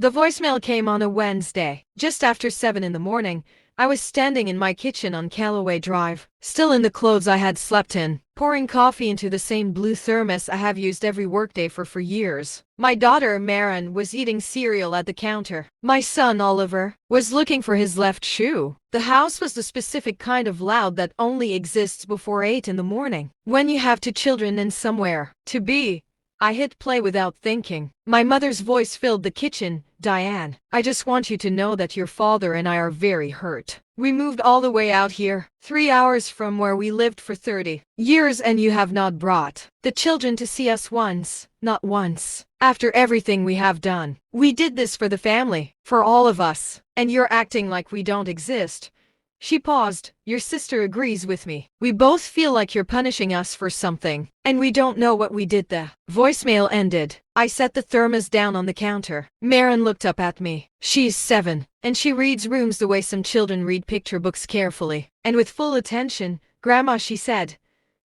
The voicemail came on a Wednesday, just after 7 in the morning. I was standing in my kitchen on Callaway Drive, still in the clothes I had slept in, pouring coffee into the same blue thermos I have used every workday for years. My daughter, Marin, was eating cereal at the counter. My son, Oliver, was looking for his left shoe. The house was the specific kind of loud that only exists before 8 in the morning, when you have two children and somewhere to be. I hit play without thinking. My mother's voice filled the kitchen. "Diane, I just want you to know that your father and I are very hurt. We moved all the way out here, 3 hours from where we lived for 30 years, and you have not brought the children to see us once, not once. After everything we have done, we did this for the family, for all of us, and you're acting like we don't exist." She paused. "Your sister agrees with me. We both feel like you're punishing us for something, and we don't know what we did." The voicemail ended. I set the thermos down on the counter. Marin looked up at me. She's 7, and she reads rooms the way some children read picture books carefully and with full attention. "Grandma," she said.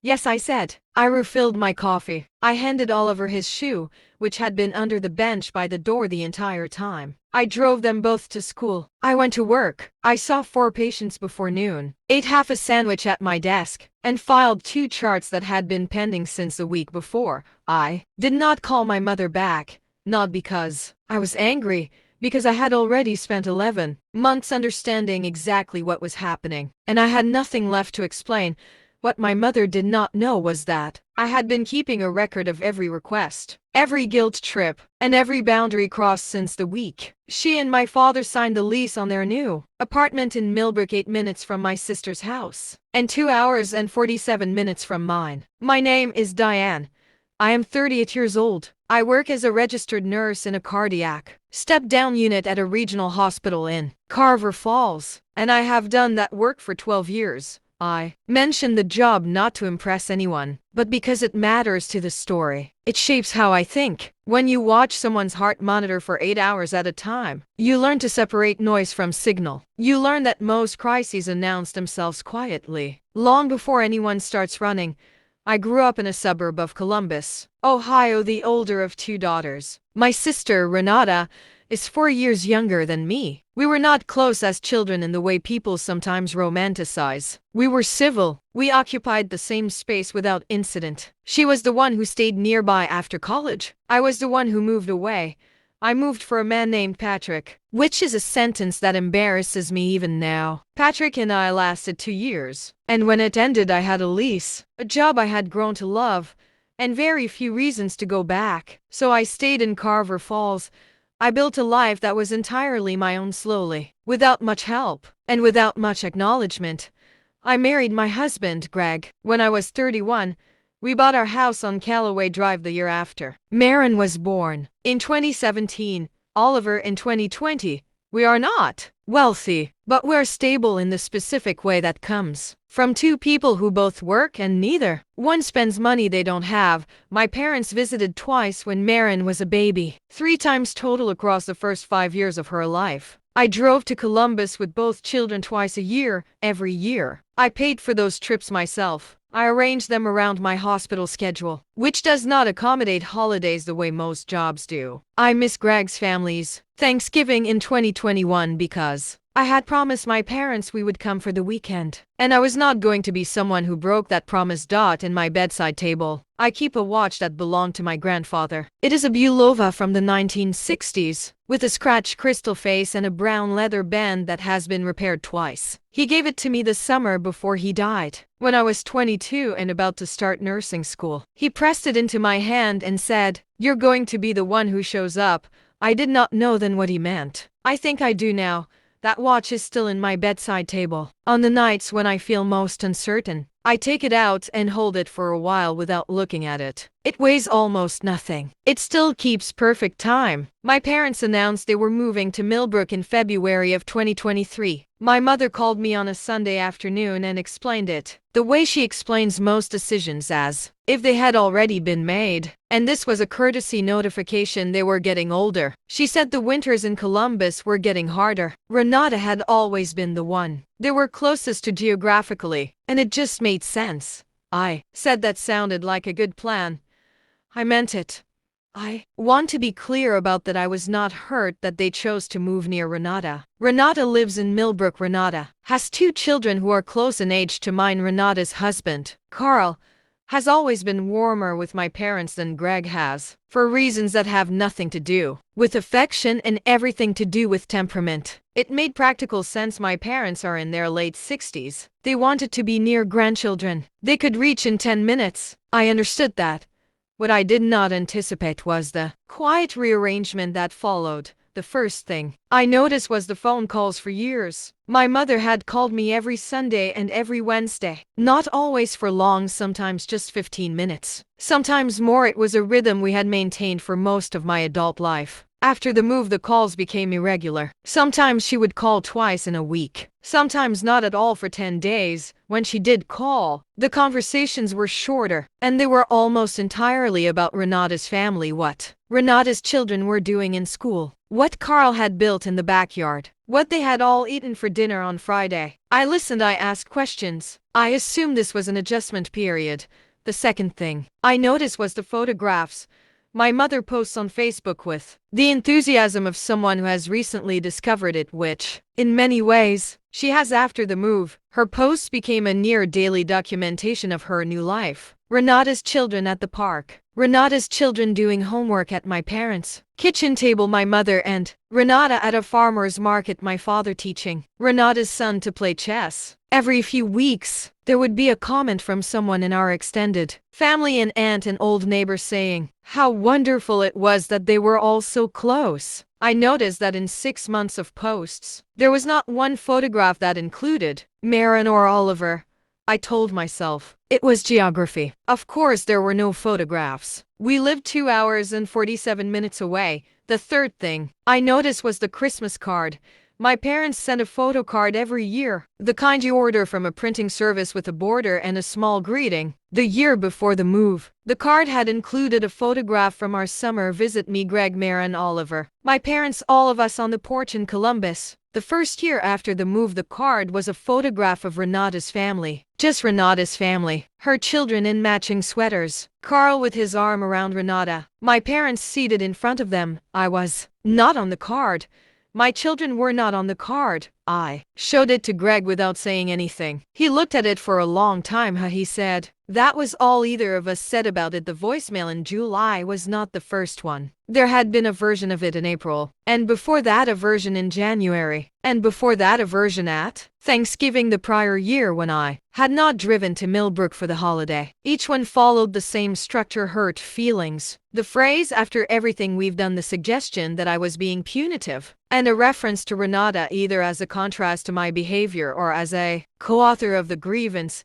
"Yes," I said. I refilled my coffee. I handed Oliver his shoe, which had been under the bench by the door the entire time. I drove them both to school. I went to work. I saw 4 patients before noon, ate half a sandwich at my desk, and filed 2 charts that had been pending since the week before. I did not call my mother back, not because I was angry, because I had already spent 11 months understanding exactly what was happening, and I had nothing left to explain. What my mother did not know was that I had been keeping a record of every request, every guilt trip, and every boundary crossed since the week she and my father signed the lease on their new apartment in Millbrook, 8 minutes from my sister's house, and 2 hours and 47 minutes from mine. My name is Diane. I am 38 years old. I work as a registered nurse in a cardiac step-down unit at a regional hospital in Carver Falls, and I have done that work for 12 years. I mention the job not to impress anyone, but because it matters to the story. It shapes how I think. When you watch someone's heart monitor for 8 hours at a time, you learn to separate noise from signal. You learn that most crises announce themselves quietly, long before anyone starts running. I grew up in a suburb of Columbus, Ohio, the older of 2 daughters. My sister, Renata, is 4 years younger than me. We were not close as children in the way people sometimes romanticize. We were civil. We occupied the same space without incident. She was the one who stayed nearby after college. I was the one who moved away. I moved for a man named Patrick, which is a sentence that embarrasses me even now. Patrick and I lasted 2 years, and when it ended I had a lease, a job I had grown to love, and very few reasons to go back. So I stayed in Carver Falls. I built a life that was entirely my own slowly, without much help, and without much acknowledgement. I married my husband, Greg, when I was 31. We bought our house on Callaway Drive the year after. Marin was born in 2017, Oliver in 2020. We are not wealthy, but we're stable in the specific way that comes from 2 people who both work and neither one spends money they don't have. My parents visited twice when Marin was a baby, 3 times total across the first 5 years of her life. I drove to Columbus with both children twice a year, every year. I paid for those trips myself. I arranged them around my hospital schedule, which does not accommodate holidays the way most jobs do. I miss Greg's family's Thanksgiving in 2021 because I had promised my parents we would come for the weekend, and I was not going to be someone who broke that promise. In my bedside table, I keep a watch that belonged to my grandfather. It is a Bulova from the 1960s, with a scratched crystal face and a brown leather band that has been repaired twice. He gave it to me the summer before he died, when I was 22 and about to start nursing school. He pressed it into my hand and said, "You're going to be the one who shows up." I did not know then what he meant. I think I do now. That watch is still in my bedside table. On the nights when I feel most uncertain, I take it out and hold it for a while without looking at it. It weighs almost nothing. It still keeps perfect time. My parents announced they were moving to Millbrook in February of 2023. My mother called me on a Sunday afternoon and explained it the way she explains most decisions, as if they had already been made. And this was a courtesy notification they were getting older. She said the winters in Columbus were getting harder. Renata had always been the one they were closest to geographically, and it just made sense. I said that sounded like a good plan. I meant it. I want to be clear about that. I was not hurt that they chose to move near Renata. Renata lives in Millbrook. Renata has two children who are close in age to mine. Renata's husband, Carl, has always been warmer with my parents than Greg has, for reasons that have nothing to do with affection and everything to do with temperament. It made practical sense. My parents are in their late 60s. They wanted to be near grandchildren they could reach in 10 minutes. I understood that. What I did not anticipate was the quiet rearrangement that followed. The first thing I noticed was the phone calls. For years, my mother had called me every Sunday and every Wednesday. Not always for long, sometimes just 15 minutes. Sometimes more. It was a rhythm we had maintained for most of my adult life. After the move, the calls became irregular. Sometimes she would call twice in a week, sometimes not at all for 10 days. When she did call, the conversations were shorter, and they were almost entirely about Renata's family, what Renata's children were doing in school, what Carl had built in the backyard, what they had all eaten for dinner on Friday. I listened, I asked questions. I assumed this was an adjustment period. The second thing I noticed was the photographs my mother posts on Facebook with the enthusiasm of someone who has recently discovered it, which, in many ways, she has after the move. Her posts became a near daily documentation of her new life. Renata's children at the park, Renata's children doing homework at my parents' kitchen table, my mother, and Renata at a farmer's market, my father teaching Renata's son to play chess. Every few weeks, there would be a comment from someone in our extended family, an aunt and old neighbor, saying how wonderful it was that they were all so close. I noticed that in 6 months of posts, there was not one photograph that included Marin or Oliver. I told myself it was geography. Of course, there were no photographs. We lived 2 hours and 47 minutes away. The third thing I noticed was the Christmas card. My parents sent a photo card every year, the kind you order from a printing service with a border and a small greeting. The year before the move, the card had included a photograph from our summer visit, me, Greg, Mara, Oliver, my parents, all of us on the porch in Columbus. The first year after the move, the card was a photograph of Renata's family. Just Renata's family, her children in matching sweaters, Carl with his arm around Renata, my parents seated in front of them. I was not on the card. My children were not on the card. I showed it to Greg without saying anything. He looked at it for a long time. He said, that was all either of us said about it. The voicemail in July was not the first one. There had been a version of it in April, and before that a version in January, and before that a version at Thanksgiving the prior year when I had not driven to Millbrook for the holiday. Each one followed the same structure: hurt feelings, the phrase after everything we've done, the suggestion that I was being punitive, and a reference to Renata either as a contrast to my behavior or as a co-author of the grievance.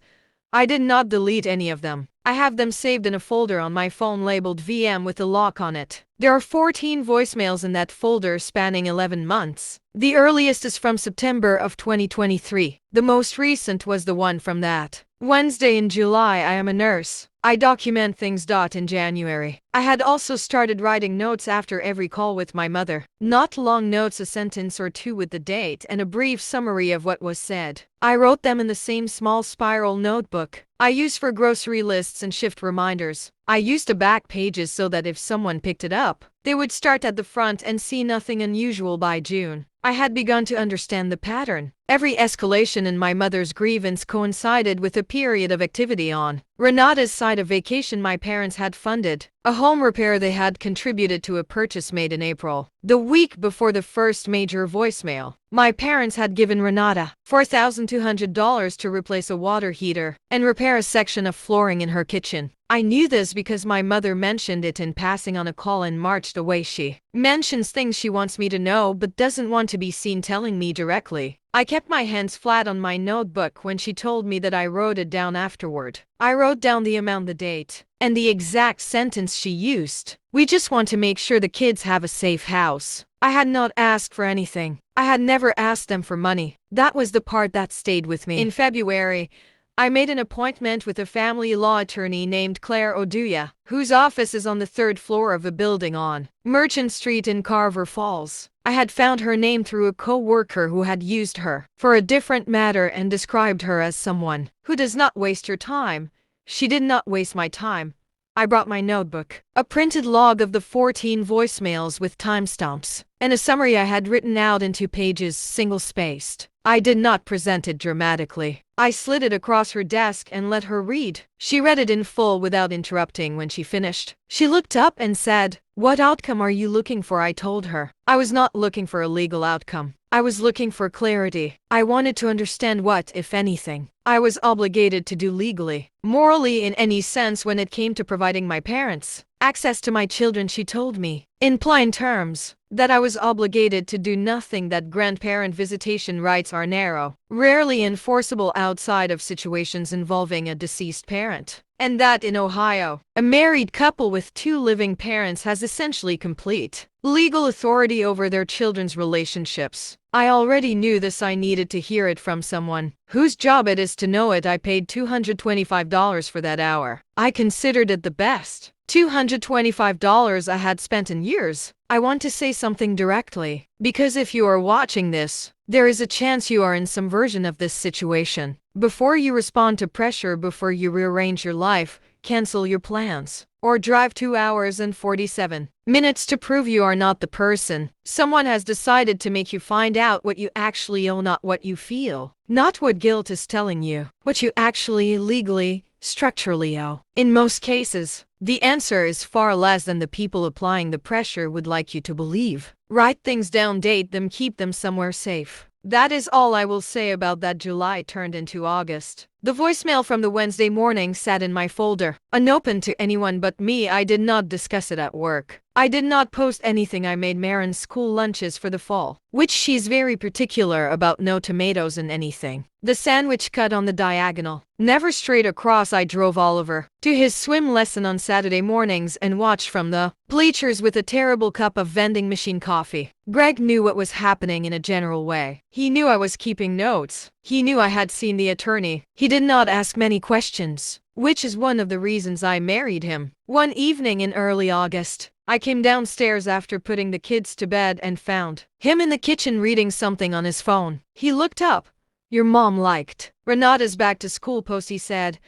I did not delete any of them. I have them saved in a folder on my phone labeled VM with a lock on it. There are 14 voicemails in that folder spanning 11 months. The earliest is from September of 2023. The most recent was the one from that Wednesday in July. I am a nurse. I document things. In January, I had also started writing notes after every call with my mother. Not long notes, a sentence or two with the date and a brief summary of what was said. I wrote them in the same small spiral notebook I use for grocery lists and shift reminders. I used the back pages so that if someone picked it up, they would start at the front and see nothing unusual. By June, I had begun to understand the pattern. Every escalation in my mother's grievance coincided with a period of activity on Renata's side. A vacation my parents had funded, a home repair they had contributed to, a purchase made in April, the week before the first major voicemail. My parents had given Renata $4,200 to replace a water heater and repair a section of flooring in her kitchen. I knew this because my mother mentioned it in passing on a call in March, the way she mentions things she wants me to know but doesn't want to be seen telling me directly. I kept my hands flat on my notebook when she told me that. I wrote it down afterward. I wrote down the amount, the date, and the exact sentence she used. We just want to make sure the kids have a safe house. I had not asked for anything. I had never asked them for money. That was the part that stayed with me. In February, I made an appointment with a family law attorney named Claire Oduya, whose office is on the 3rd floor of a building on Merchant Street in Carver Falls. I had found her name through a co-worker who had used her for a different matter and described her as someone who does not waste your time. She did not waste my time. I brought my notebook, a printed log of the 14 voicemails with timestamps, and a summary I had written out in 2 pages, single-spaced. I did not present it dramatically. I slid it across her desk and let her read. She read it in full without interrupting. When she finished, she looked up and said, "What outcome are you looking for?" I told her. I was not looking for a legal outcome. I was looking for clarity. I wanted to understand what, if anything, I was obligated to do legally, morally, in any sense when it came to providing my parents access to my children. She told me, in plain terms, that I was obligated to do nothing, that grandparent visitation rights are narrow, rarely enforceable outside of situations involving a deceased parent, and that in Ohio, a married couple with 2 living parents has essentially complete legal authority over their children's relationships. I already knew this. I needed to hear it from someone whose job it is to know it. I paid $225 for that hour. I considered it the best $225 I had spent in years. I want to say something directly, because if you are watching this, there is a chance you are in some version of this situation. Before you respond to pressure, before you rearrange your life, cancel your plans, or drive 2 hours and 47 minutes to prove you are not the person someone has decided to make you find out what you actually owe, not what you feel, not what guilt is telling you, what you actually legally, structurally owe. In most cases, the answer is far less than the people applying the pressure would like you to believe. Write things down, date them, keep them somewhere safe. That is all I will say about that. July turned into August. The voicemail from the Wednesday morning sat in my folder, unopened to anyone but me. I did not discuss it at work. I did not post anything. I made Marin school lunches for the fall, which she's very particular about. No tomatoes in anything. The sandwich cut on the diagonal, never straight across. I drove Oliver to his swim lesson on Saturday mornings and watched from the bleachers with a terrible cup of vending machine coffee. Greg knew what was happening in a general way. He knew I was keeping notes. He knew I had seen the attorney. He did not ask many questions, which is one of the reasons I married him. One evening in early August, I came downstairs after putting the kids to bed and found him in the kitchen reading something on his phone. He looked up. "Your mom liked Renata's back to school post," he said.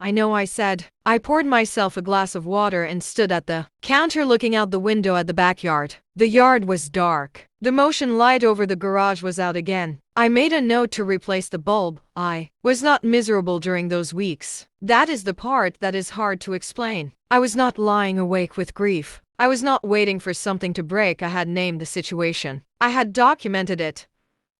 "I know," I said. I poured myself a glass of water and stood at the counter looking out the window at the backyard. The yard was dark. The motion light over the garage was out again. I made a note to replace the bulb. I was not miserable during those weeks. That is the part that is hard to explain. I was not lying awake with grief. I was not waiting for something to break. I had named the situation. I had documented it.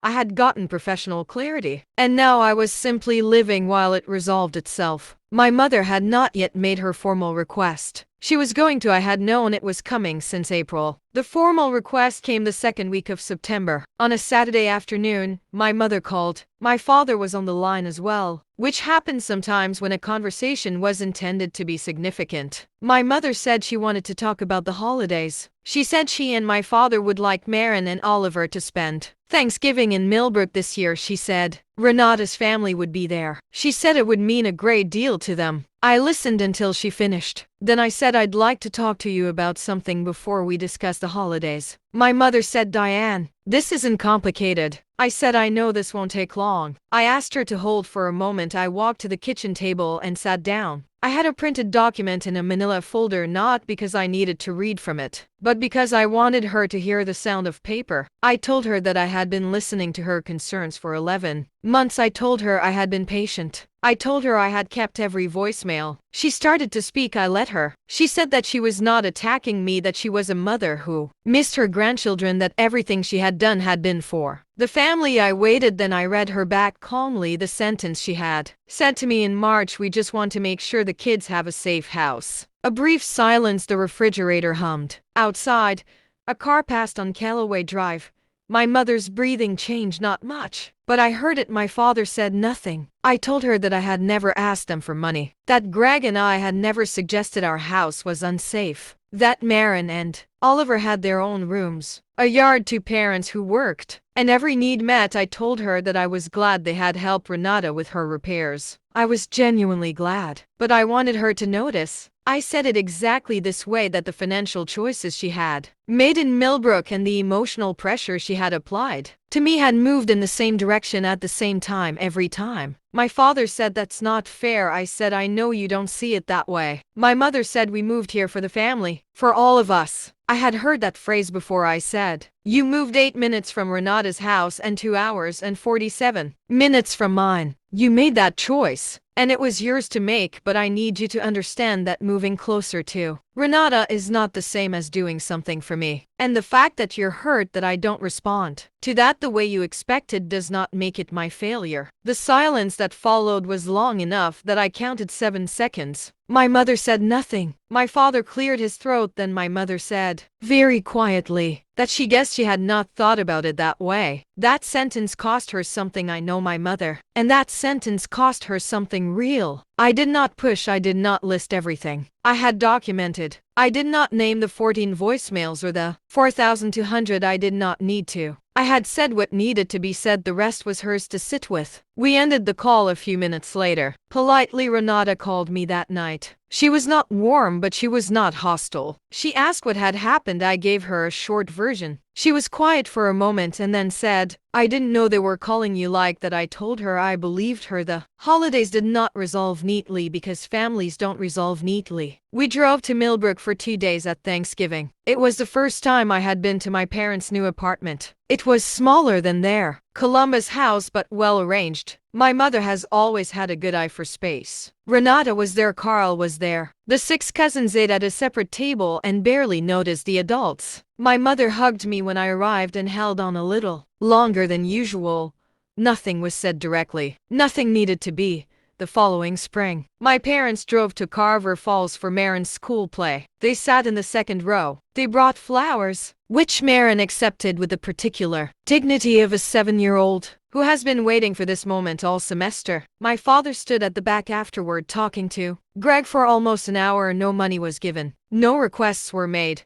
I had gotten professional clarity, and now I was simply living while it resolved itself. My mother had not yet made her formal request. She was going to. I had known it was coming since April. The formal request came the second week of September. On a Saturday afternoon, my mother called. My father was on the line as well, which happens sometimes when a conversation was intended to be significant. My mother said she wanted to talk about the holidays. She said she and my father would like Marin and Oliver to spend Thanksgiving in Millbrook this year. She said Renata's family would be there. She said it would mean a great deal to them. I listened until she finished. Then I said, "I'd like to talk to you about something before we discuss the holidays." My mother said, "Diane, this isn't complicated." I said, "I know this won't take long." I asked her to hold for a moment. I walked to the kitchen table and sat down. I had a printed document in a manila folder, not because I needed to read from it, but because I wanted her to hear the sound of paper. I told her that I had been listening to her concerns for 11 months. I told her I had been patient. I told her I had kept every voicemail. She started to speak. I let her. She said that she was not attacking me, that she was a mother who missed her grandchildren, that everything she had done had been for the family. I waited, then I read her back calmly the sentence she had said to me in March: "We just want to make sure the kids have a safe house." A brief silence. The refrigerator hummed. Outside, a car passed on Callaway Drive. My mother's breathing changed not much, but I heard it. My father said nothing. I told her that I had never asked them for money, that Greg and I had never suggested our house was unsafe, that Marin and Oliver had their own rooms, a yard, 2 parents who worked, and every need met. I told her that I was glad they had helped Renata with her repairs. I was genuinely glad, but I wanted her to notice I said it exactly this way, that the financial choices she had made in Millbrook and the emotional pressure she had applied to me had moved in the same direction at the same time every time. My father said, "That's not fair." I said, "I know you don't see it that way." My mother said, "We moved here for the family, for all of us." I had heard that phrase before. I said, "You moved 8 minutes from Renata's house and 2 hours and 47 minutes from mine. You made that choice, and it was yours to make, but I need you to understand that moving closer to Renata is not the same as doing something for me. And the fact that you're hurt that I don't respond to that the way you expected does not make it my failure." The silence that followed was long enough that I counted 7 seconds. My mother said nothing. My father cleared his throat. Then my mother said, very quietly, that she guessed she had not thought about it that way. That sentence cost her something. I know my mother. And that sentence cost her something real. I did not push. I did not list everything I had documented. I did not name the 14 voicemails or the 4,200. I did not need to. I had said what needed to be said. The rest was hers to sit with. We ended the call a few minutes later. Politely, Renata called me that night. She was not warm, but she was not hostile. She asked what had happened. I gave her a short version. She was quiet for a moment and then said, "I didn't know they were calling you like that." I told her I believed her. The holidays did not resolve neatly because families don't resolve neatly. We drove to Millbrook for 2 days at Thanksgiving. It was the first time I had been to my parents' new apartment. It was smaller than their Columbus house, but well arranged. My mother has always had a good eye for space. Renata was there, Carl was there. The 6 cousins ate at a separate table and barely noticed the adults. My mother hugged me when I arrived and held on a little longer than usual. Nothing was said directly. Nothing needed to be. The following spring, my parents drove to Carver Falls for Marin's school play. They sat in the second row. They brought flowers, which Marin accepted with the particular dignity of a 7-year-old who has been waiting for this moment all semester. My father stood at the back afterward talking to Greg for almost an hour. No money was given. No requests were made.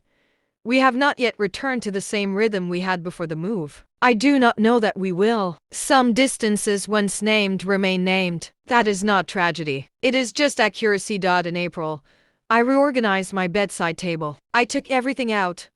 We have not yet returned to the same rhythm we had before the move. I do not know that we will. Some distances once named remain named. That is not tragedy. It is just accuracy. In April, I reorganized my bedside table. I took everything out,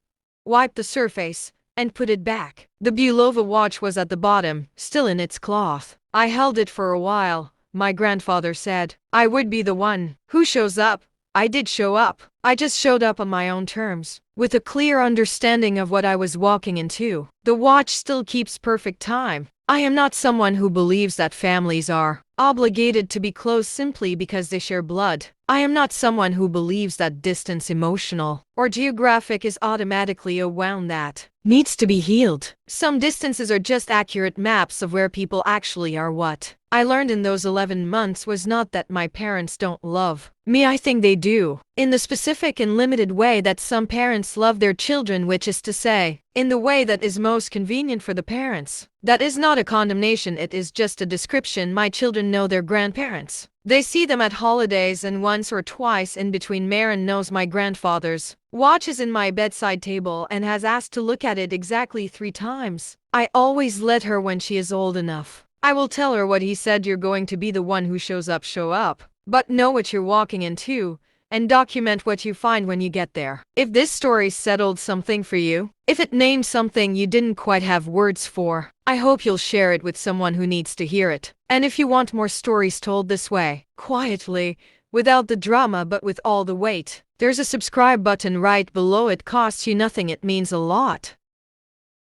wiped the surface, and put it back. The Bulova watch was at the bottom, still in its cloth. I held it for a while. My grandfather said I would be the one who shows up. I did show up. I just showed up on my own terms, with a clear understanding of what I was walking into. The watch still keeps perfect time. I am not someone who believes that families are obligated to be close simply because they share blood. I am not someone who believes that distance, emotional or geographic, is automatically a wound that needs to be healed. Some distances are just accurate maps of where people actually are. What I learned in those 11 months was not that my parents don't love me. I think they do, in the specific and limited way that some parents love their children, which is to say, in the way that is most convenient for the parents. That is not a condemnation, it is just a description. My children know their grandparents. They see them at holidays and once or twice in between. Marin knows my grandfather's watch is in my bedside table and has asked to look at it exactly 3 times. I always let her when she is old enough. I will tell her what he said. You're going to be the one who shows up, show up. But know what you're walking into, and document what you find when you get there. If this story settled something for you, if it named something you didn't quite have words for, I hope you'll share it with someone who needs to hear it. And if you want more stories told this way, quietly, without the drama but with all the weight, there's a subscribe button right below. It costs you nothing, it means a lot.